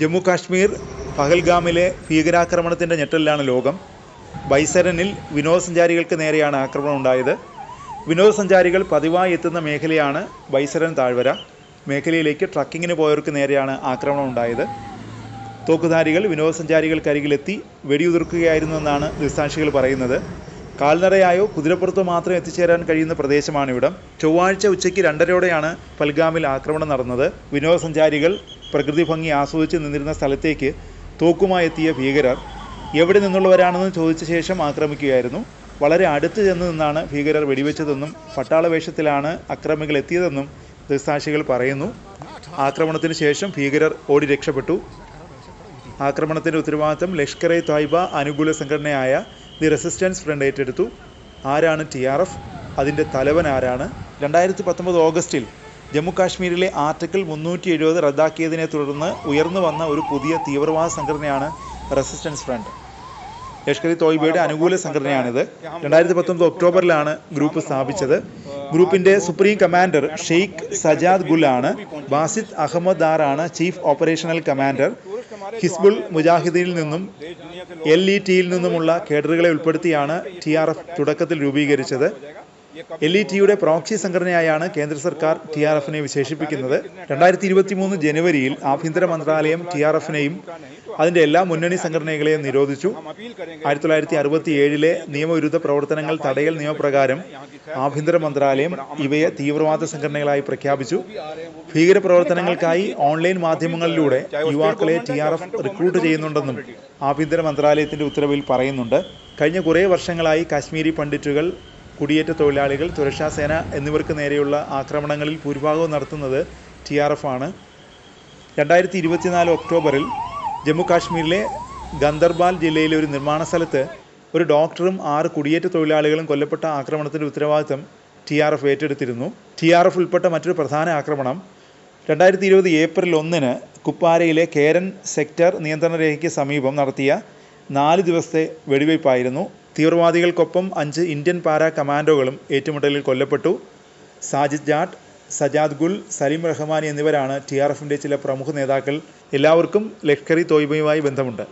ജമ്മു കാശ്മീർ പഹൽഗാമിലെ ഭീകരാക്രമണത്തിൻ്റെ ഞെട്ടലിലാണ് ലോകം. ബൈസരനിൽ വിനോദസഞ്ചാരികൾക്ക് നേരെയാണ് ആക്രമണം ഉണ്ടായത്. വിനോദസഞ്ചാരികൾ പതിവായി എത്തുന്ന മേഖലയാണ് ബൈസരൻ താഴ്വര. മേഖലയിലേക്ക് ട്രക്കിങ്ങിന് പോയവർക്ക് നേരെയാണ് ആക്രമണം ഉണ്ടായത്. തോക്കുധാരികൾ വിനോദസഞ്ചാരികൾക്കരികിലെത്തി വെടിയുതിർക്കുകയായിരുന്നുവെന്നാണ് ദൃക്സാക്ഷികൾ പറയുന്നത്. കാൽനടയായോ കുതിരപ്പുറത്തോ മാത്രം എത്തിച്ചേരാൻ കഴിയുന്ന പ്രദേശമാണിവിടം. ചൊവ്വാഴ്ച ഉച്ചയ്ക്ക് 2:30യോടെയാണ് പഹൽഗാമിൽ ആക്രമണം നടന്നത്. വിനോദസഞ്ചാരികൾ പ്രകൃതി ഭംഗി ആസ്വദിച്ച് നിന്നിരുന്ന സ്ഥലത്തേക്ക് തോക്കുമായി എത്തിയ ഭീകരർ എവിടെ നിന്നുള്ളവരാണെന്ന് ചോദിച്ച ശേഷം ആക്രമിക്കുകയായിരുന്നു. വളരെ അടുത്ത് ചെന്ന് നിന്നാണ് ഭീകരർ വെടിവെച്ചതെന്നും പട്ടാള വേഷത്തിലാണ് അക്രമികൾ എത്തിയതെന്നും ദൃക്സാക്ഷികൾ പറയുന്നു. ആക്രമണത്തിന് ശേഷം ഭീകരർ ഓടി രക്ഷപ്പെട്ടു. ആക്രമണത്തിൻ്റെ ഉത്തരവാദിത്തം ലഷ്കർ ഇ തോയ്ബ അനുകൂല സംഘടനയായ ദി റെസിസ്റ്റൻസ് ഫ്രണ്ട് ഏറ്റെടുത്തു. ആരാണ് TRF? അതിൻ്റെ തലവൻ ആരാണ്? 2019 ഓഗസ്റ്റിൽ ജമ്മു കാശ്മീരിലെ ആർട്ടിക്കിൾ 370 റദ്ദാക്കിയതിനെ തുടർന്ന് ഉയർന്നു വന്ന ഒരു പുതിയ തീവ്രവാദ സംഘടനയാണ് റെസിസ്റ്റൻസ് ഫ്രണ്ട്. ലഷ്കർ ഇ തോയ്ബയുടെ അനുകൂല സംഘടനയാണിത്. 2019 ഒക്ടോബറിലാണ് ഗ്രൂപ്പ് സ്ഥാപിച്ചത്. ഗ്രൂപ്പിൻ്റെ സുപ്രീം കമാൻഡർ ഷെയ്ഖ് സജാദ് ഗുൽ ആണ്. ബാസിദ് അഹമ്മദ് ദാർ ആണ് ചീഫ് ഓപ്പറേഷണൽ കമാൻഡർ. ഹിസ്ബുൾ മുജാഹിദീനിൽ നിന്നും LETയിൽ നിന്നുമുള്ള കേഡറുകളെ ഉൾപ്പെടുത്തിയാണ് TRF തുടക്കത്തിൽ രൂപീകരിച്ചത്. LETയുടെ പ്രോക്സി സംഘടനയായാണ് കേന്ദ്ര സർക്കാർ TRFനെ വിശേഷിപ്പിക്കുന്നത്. 2023 ജനുവരിയിൽ ആഭ്യന്തര മന്ത്രാലയം TRFനെയും അതിൻ്റെ എല്ലാ മുന്നണി സംഘടനകളെയും നിരോധിച്ചു. 1967 നിയമവിരുദ്ധ പ്രവർത്തനങ്ങൾ തടയൽ നിയമപ്രകാരം ആഭ്യന്തര മന്ത്രാലയം ഇവയെ തീവ്രവാദ സംഘടനകളായി പ്രഖ്യാപിച്ചു. ഭീകരപ്രവർത്തനങ്ങൾക്കായി ഓൺലൈൻ മാധ്യമങ്ങളിലൂടെ യുവാക്കളെ TRF റിക്രൂട്ട് ചെയ്യുന്നുണ്ടെന്നും ആഭ്യന്തര മന്ത്രാലയത്തിൻ്റെ ഉത്തരവിൽ പറയുന്നുണ്ട്. കഴിഞ്ഞ കുറേ വർഷങ്ങളായി കാശ്മീരി പണ്ഡിറ്റുകൾ, കുടിയേറ്റ തൊഴിലാളികൾ, സുരക്ഷാസേന എന്നിവർക്ക് നേരെയുള്ള ആക്രമണങ്ങളിൽ ഭൂരിഭാഗവും നടത്തുന്നത് TRF ആണ്. 2024 ഒക്ടോബറിൽ ജമ്മു കാശ്മീരിലെ ഗന്ദർബാൽ ജില്ലയിലെ ഒരു നിർമ്മാണ സ്ഥലത്ത് ഒരു ഡോക്ടറും 6 കുടിയേറ്റ തൊഴിലാളികളും കൊല്ലപ്പെട്ട ആക്രമണത്തിൻ്റെ ഉത്തരവാദിത്തം TRF ഏറ്റെടുത്തിരുന്നു. TRF ഉൾപ്പെട്ട മറ്റൊരു പ്രധാന ആക്രമണം 2020 ഏപ്രിൽ 1 കുപ്വാരയിലെ കേരൻ സെക്ടർ നിയന്ത്രണ രേഖയ്ക്ക് സമീപം നടത്തിയ 4 ദിവസത്തെ വെടിവയ്പ്പായിരുന്നു. തീവ്രവാദികൾക്കൊപ്പം 5 ഇന്ത്യൻ പാരാ കമാൻഡോകളും ഏറ്റുമുട്ടലിൽ കൊല്ലപ്പെട്ടു. സാജിദ് ജാട്ട്, സജാദ് ഗുൽ, സലീം റഹ്മാനി എന്നിവരാണ് TRFൻ്റെ ചില പ്രമുഖ നേതാക്കൾ. എല്ലാവർക്കും ലഷ്കർ ഇ തോയ്ബയുമായി ബന്ധമുണ്ട്.